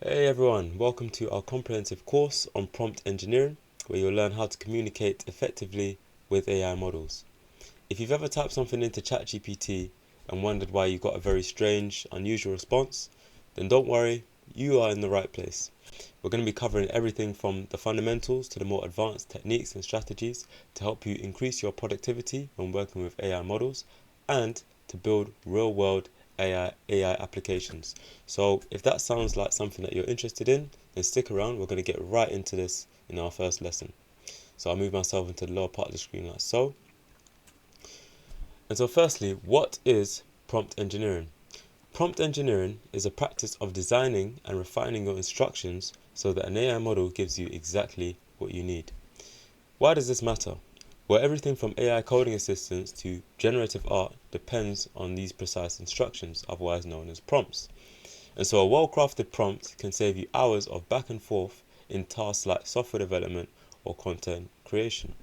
Hey everyone, welcome to our comprehensive course on prompt engineering, where you'll learn how to communicate effectively with AI models. If you've ever typed something into ChatGPT and wondered why you got a very strange, unusual response, then don't worry, you are in the right place. We're going to be covering everything from the fundamentals to the more advanced techniques and strategies to help you increase your productivity when working with AI models and to build real-world AI applications. So if that sounds like something that you're interested in, then stick around. We're going to get right into this in our first lesson. So I'll move myself into the lower part of the screen like so. And so firstly, what is prompt engineering? Prompt engineering is a practice of designing and refining your instructions so that an AI model gives you exactly what you need. Why does this matter? Well, everything from AI coding assistants to generative art depends on these precise instructions, otherwise known as prompts. And so a well-crafted prompt can save you hours of back and forth in tasks like software development or content creation.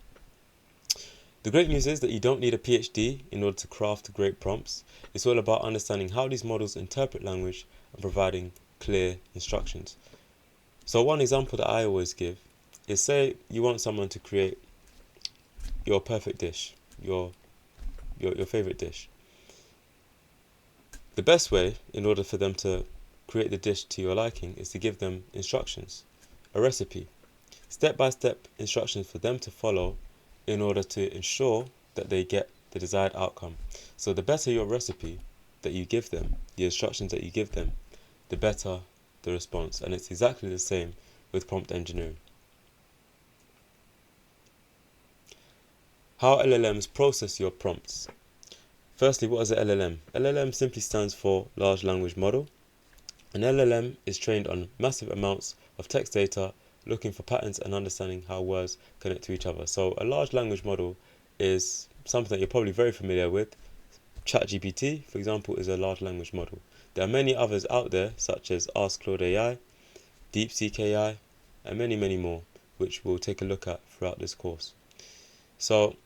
The great news is that you don't need a PhD in order to craft great prompts. It's all about understanding how these models interpret language and providing clear instructions. So one example that I always give is, say you want someone to create your perfect dish, your favorite dish. The best way in order for them to create the dish to your liking is to give them instructions, a recipe, step-by-step instructions for them to follow in order to ensure that they get the desired outcome. So the better your recipe that you give them, the instructions that you give them, the better the response. And it's exactly the same with prompt engineering. How LLMs process your prompts. Firstly, what is an LLM? LLM simply stands for Large Language Model. An LLM is trained on massive amounts of text data, looking for patterns and understanding how words connect to each other. So a large language model is something that you're probably very familiar with. ChatGPT, for example, is a large language model. There are many others out there, such as Ask Claude AI, DeepSeek AI, and many, many more, which we'll take a look at throughout this course. So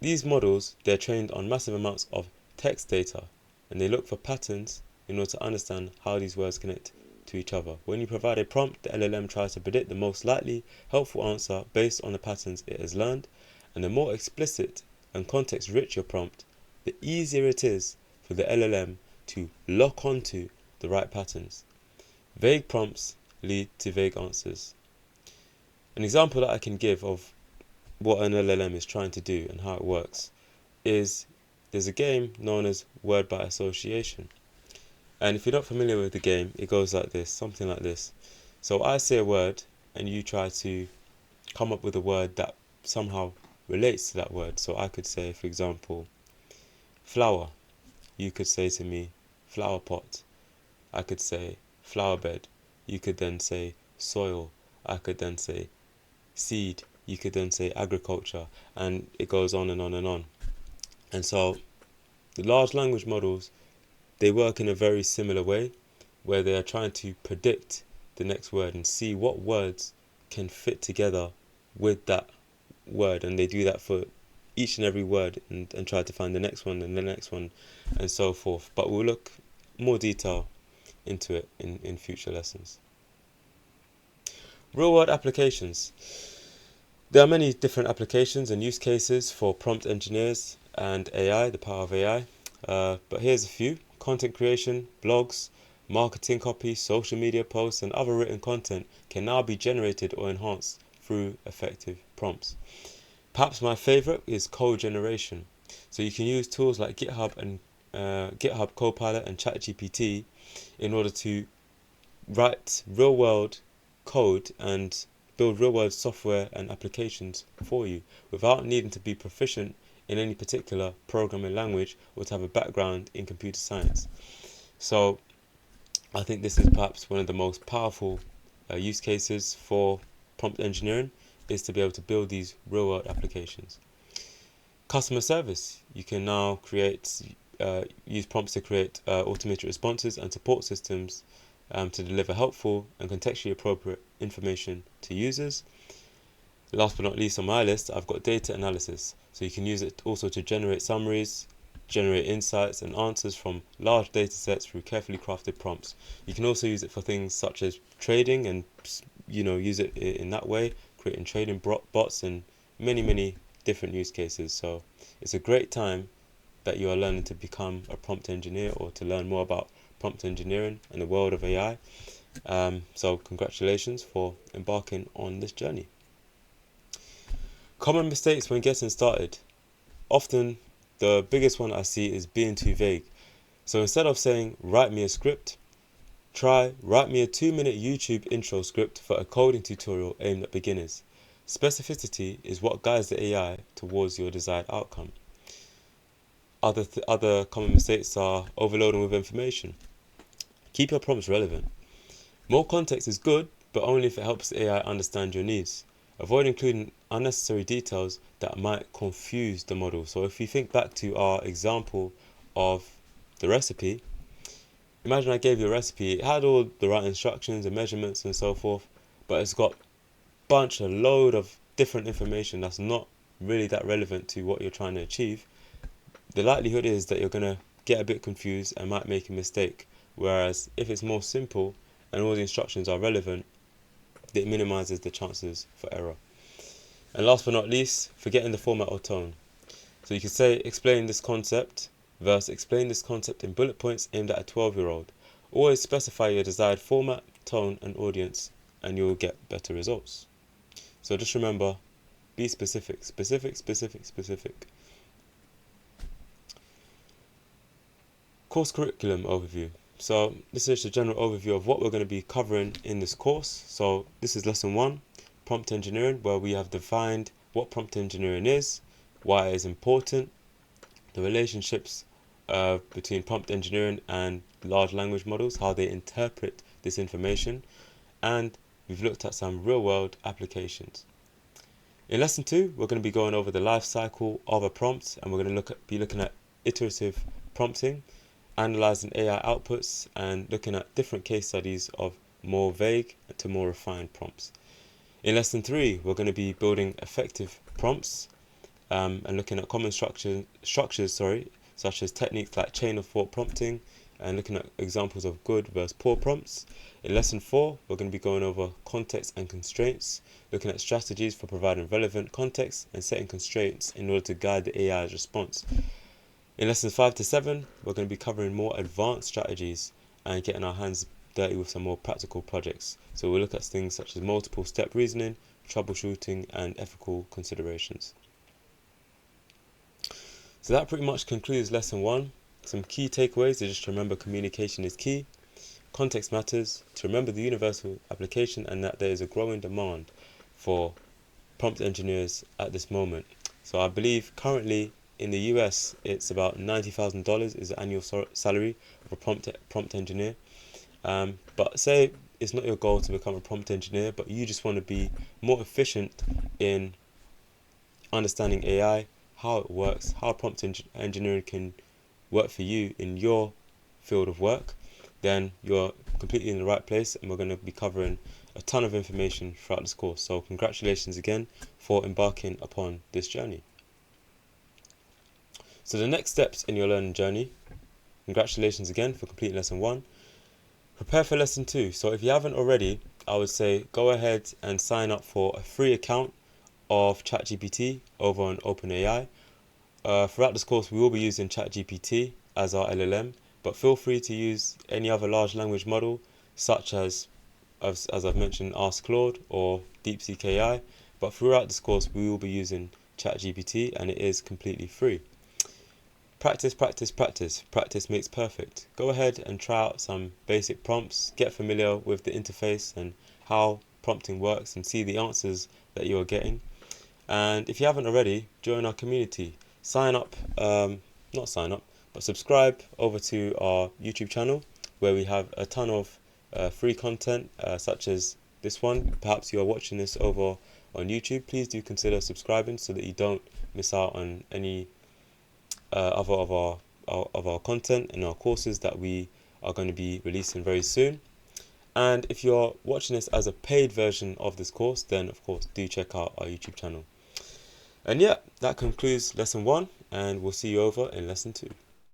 these models, they're trained on massive amounts of text data, and they look for patterns in order to understand how these words connect to each other. When you provide a prompt, the LLM tries to predict the most likely helpful answer based on the patterns it has learned, and the more explicit and context-rich your prompt, the easier it is for the LLM to lock onto the right patterns. Vague prompts lead to vague answers. An example that I can give of what an LLM is trying to do and how it works is, there's a game known as word by association. And if you're not familiar with the game, it goes like this, something like this. So I say a word and you try to come up with a word that somehow relates to that word. So I could say, for example, flower. You could say to me, flower pot. I could say flower bed. You could then say soil. I could then say seed. You could then say agriculture, and it goes on and on and on. And so the large language models, they work in a very similar way, where they are trying to predict the next word and see what words can fit together with that word, and they do that for each and every word and try to find the next one and the next one and so forth. But we'll look more detail into it in future lessons. Real world applications. There are many different applications and use cases for prompt engineers and AI, the power of AI. But here's a few. Content creation, blogs, marketing copy, social media posts, and other written content can now be generated or enhanced through effective prompts. Perhaps my favorite is code generation. So you can use tools like GitHub and GitHub Copilot and ChatGPT in order to write real-world code and build real-world software and applications for you without needing to be proficient in any particular programming language or to have a background in computer science. So I think this is perhaps one of the most powerful use cases for prompt engineering, is to be able to build these real-world applications. Customer service. You can now use prompts to create automated responses and support systems to deliver helpful and contextually appropriate information to users. Last but not least on my list, I've got data analysis. So you can use it also to generate summaries, generate insights and answers from large data sets through carefully crafted prompts. You can also use it for things such as trading and use it in that way, creating trading bots and many different use cases. So it's a great time that you are learning to become a prompt engineer or to learn more about prompt engineering and the world of AI. So congratulations for embarking on this journey. Common mistakes when getting started. Often the biggest one I see is being too vague. So instead of saying write me a script, try write me a 2-minute YouTube intro script for a coding tutorial aimed at beginners. Specificity is what guides the AI towards your desired outcome. Other common mistakes are overloading with information. Keep your prompts relevant. More context is good, but only if it helps the AI understand your needs. Avoid including unnecessary details that might confuse the model. So if you think back to our example of the recipe, imagine I gave you a recipe, it had all the right instructions and measurements and so forth, but it's got a load of different information that's not really that relevant to what you're trying to achieve. The likelihood is that you're going to get a bit confused and might make a mistake. Whereas if it's more simple and all the instructions are relevant, it minimizes the chances for error. And last but not least, forgetting the format or tone. So you can say explain this concept versus explain this concept in bullet points aimed at a 12-year-old. Always specify your desired format, tone and audience and you'll get better results. So just remember, be specific. Course curriculum overview. So this is just a general overview of what we're going to be covering in this course. So this is lesson 1, prompt engineering, where we have defined what prompt engineering is, why it is important, the relationships between prompt engineering and large language models, how they interpret this information, and we've looked at some real-world applications. In lesson 2, we're going to be going over the life cycle of a prompt, and we're going to be looking at iterative prompting, analyzing AI outputs and looking at different case studies of more vague to more refined prompts. In lesson 3, we're going to be building effective prompts and looking at common structures, such as techniques like chain of thought prompting and looking at examples of good versus poor prompts. In lesson 4, we're going to be going over context and constraints, looking at strategies for providing relevant context and setting constraints in order to guide the AI's response. In lessons 5 to 7, we're going to be covering more advanced strategies and getting our hands dirty with some more practical projects. So we'll look at things such as multiple step reasoning, troubleshooting and ethical considerations. So that pretty much concludes lesson 1. Some key takeaways are just to remember communication is key, context matters, to remember the universal application and that there is a growing demand for prompt engineers at this moment. So I believe currently in the US, it's about $90,000 is the annual salary of a prompt engineer. But say it's not your goal to become a prompt engineer, but you just want to be more efficient in understanding AI, how it works, how prompt engineering can work for you in your field of work, then you're completely in the right place, and we're going to be covering a ton of information throughout this course. So congratulations again for embarking upon this journey. So the next steps in your learning journey, congratulations again for completing lesson 1. Prepare for lesson 2. So if you haven't already, I would say go ahead and sign up for a free account of ChatGPT over on OpenAI. Throughout this course, we will be using ChatGPT as our LLM, but feel free to use any other large language model, such as I've mentioned, Ask Claude or DeepSeek AI. But throughout this course, we will be using ChatGPT, and it is completely free. Practice makes perfect. Go ahead and try out some basic prompts, get familiar with the interface and how prompting works and see the answers that you are getting. And if you haven't already, join our community. Subscribe over to our YouTube channel, where we have a ton of free content such as this one. Perhaps you are watching this over on YouTube. Please do consider subscribing so that you don't miss out on any of our content and our courses that we are going to be releasing very soon. And if you're watching this as a paid version of this course, then of course do check out our YouTube channel. And yeah, that concludes lesson 1, and we'll see you over in lesson 2.